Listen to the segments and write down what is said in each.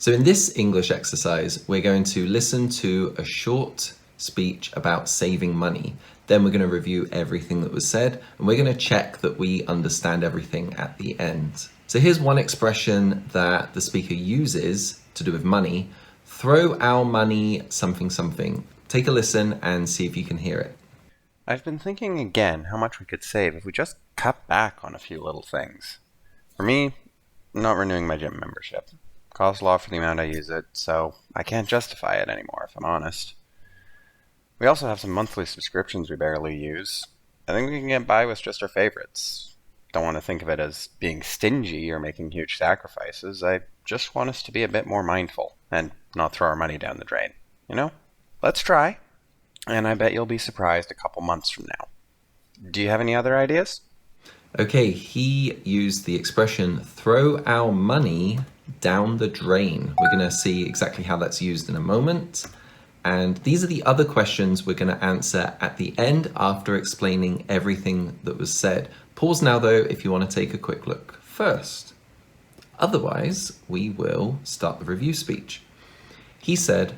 So in this English exercise, we're going to listen to a short speech about saving money. Then we're going to review everything that was said, and we're going to check that we understand everything at the end. So here's one expression that the speaker uses to do with money. Throw our money something something. Take a listen and see if you can hear it. I've been thinking again how much we could save if we just cut back on a few little things. For me, not renewing my gym membership. Costs a lot for the amount I use it, so I can't justify it anymore, if I'm honest. We also have some monthly subscriptions we barely use. I think we can get by with just our favorites. Don't want to think of it as being stingy or making huge sacrifices. I just want us to be a bit more mindful and not throw our money down the drain. You know? Let's try. And I bet you'll be surprised a couple months from now. Do you have any other ideas? Okay, he used the expression, throw our money down the drain. We're going to see exactly how that's used in a moment. And these are the other questions we're going to answer at the end after explaining everything that was said. Pause now, though, if you want to take a quick look first. Otherwise, we will start the review speech. He said,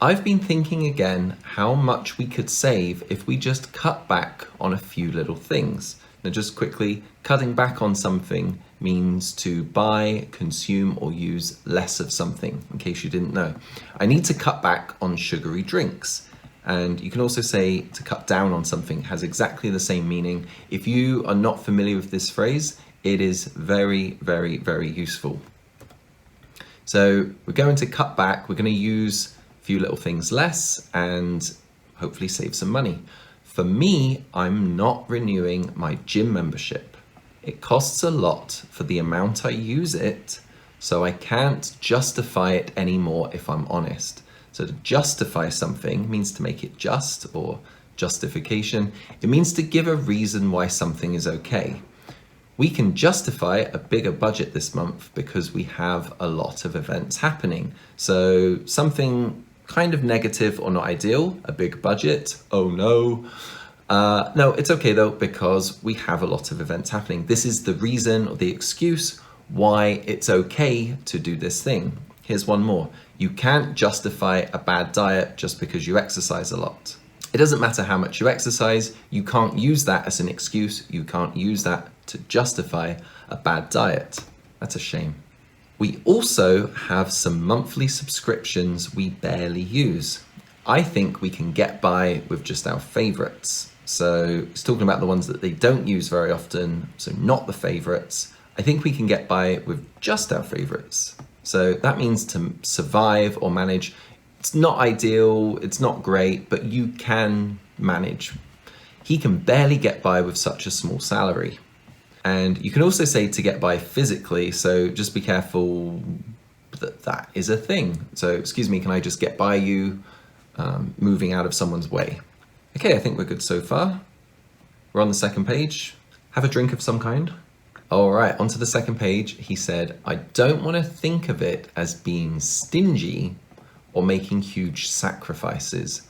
I've been thinking again how much we could save if we just cut back on a few little things. Now, just quickly, cutting back on something means to buy, consume, or use less of something, in case you didn't know. I need to cut back on sugary drinks. And you can also say to cut down on something has exactly the same meaning. If you are not familiar with this phrase, it is very, very, very useful. So we're going to cut back, we're going to use a few little things less and hopefully save some money. For me, I'm not renewing my gym membership. It costs a lot for the amount I use it, so I can't justify it anymore if I'm honest. So to justify something means to make it just or justification. It means to give a reason why something is okay. We can justify a bigger budget this month because we have a lot of events happening. So something kind of negative or not ideal, a big budget, oh no. No, it's okay though, because we have a lot of events happening. This is the reason or the excuse why it's okay to do this thing. Here's one more. You can't justify a bad diet just because you exercise a lot. It doesn't matter how much you exercise, you can't use that as an excuse. You can't use that to justify a bad diet. That's a shame. We also have some monthly subscriptions we barely use. I think we can get by with just our favorites. So it's talking about the ones that they don't use very often, so not the favorites. I think we can get by with just our favorites. So that means to survive or manage. It's not ideal, it's not great, but you can manage. He can barely get by with such a small salary. And you can also say to get by physically, so just be careful that that is a thing. So, excuse me, can I just get by you? Moving out of someone's way. Okay, I think we're good so far. We're on the second page. Have a drink of some kind. All right, onto the second page. He said, I don't want to think of it as being stingy or making huge sacrifices.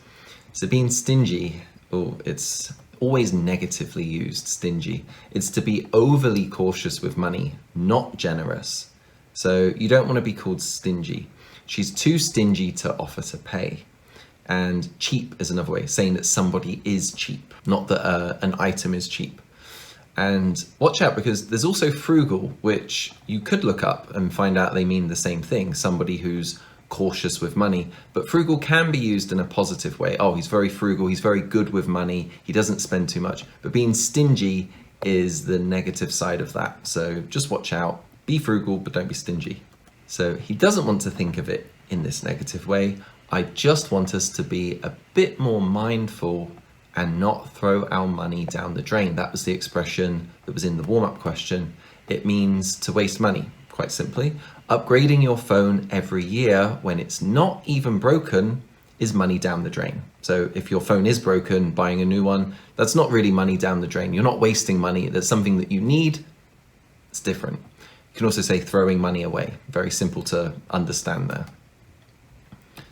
So being stingy, it's always negatively used, stingy. It's to be overly cautious with money, not generous. So you don't want to be called stingy. She's too stingy to offer to pay. And cheap is another way, saying that somebody is cheap, not that an item is cheap. And watch out, because there's also frugal, which you could look up and find out they mean the same thing, somebody who's cautious with money. But frugal can be used in a positive way. Oh, he's very frugal, he's very good with money, he doesn't spend too much. But being stingy is the negative side of that. So just watch out, be frugal, but don't be stingy. So he doesn't want to think of it in this negative way. I just want us to be a bit more mindful and not throw our money down the drain. That was the expression that was in the warm-up question. It means to waste money, quite simply. Upgrading your phone every year when it's not even broken is money down the drain. So if your phone is broken, buying a new one, that's not really money down the drain. You're not wasting money. There's something that you need. It's different. You can also say throwing money away. Very simple to understand there.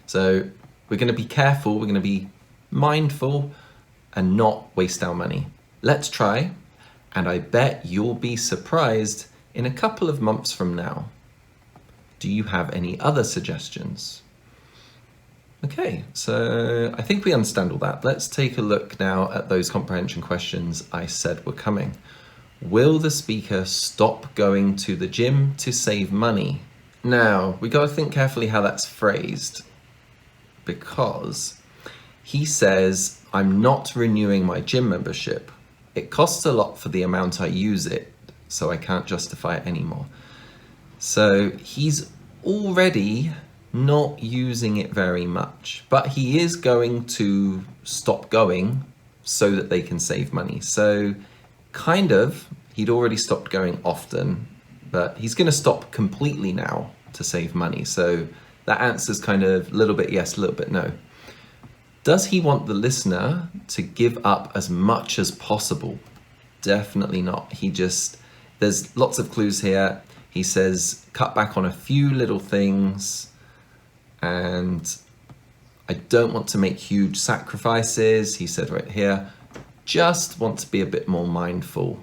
So we're going to be careful, we're going to be mindful and not waste our money. Let's try, and I bet you'll be surprised in a couple of months from now. Do you have any other suggestions? Okay, so I think we understand all that. Let's take a look now at those comprehension questions I said were coming. Will the speaker stop going to the gym to save money? Now, we got to think carefully how that's phrased, because he says, I'm not renewing my gym membership. It costs a lot for the amount I use it, so I can't justify it anymore. So he's already not using it very much, but he is going to stop going so that they can save money. So kind of, he'd already stopped going often, but he's going to stop completely now to save money. So that answer's kind of a little bit yes, a little bit no. Does he want the listener to give up as much as possible? Definitely not. There's lots of clues here. He says, cut back on a few little things, and I don't want to make huge sacrifices. He said right here, just want to be a bit more mindful.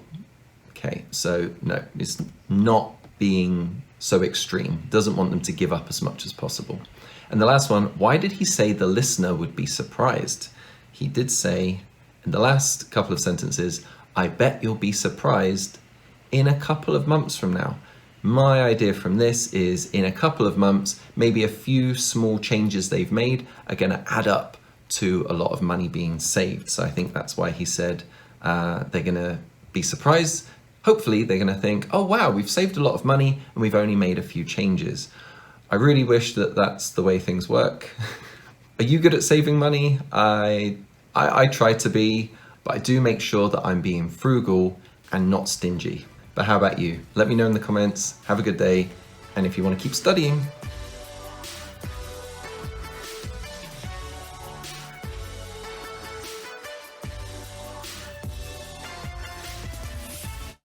Okay, so no, it's not being so extreme. Doesn't want them to give up as much as possible. And the last one, why did he say the listener would be surprised? He did say in the last couple of sentences, I bet you'll be surprised in a couple of months from now. My idea from this is in a couple of months, maybe a few small changes they've made are going to add up to a lot of money being saved. So I think that's why he said they're going to be surprised. Hopefully they're going to think, oh wow, we've saved a lot of money and we've only made a few changes. I really wish that that's the way things work. Are you good at saving money? I try to be, but I do make sure that I'm being frugal and not stingy. But how about you? Let me know in the comments. Have a good day. And if you want to keep studying,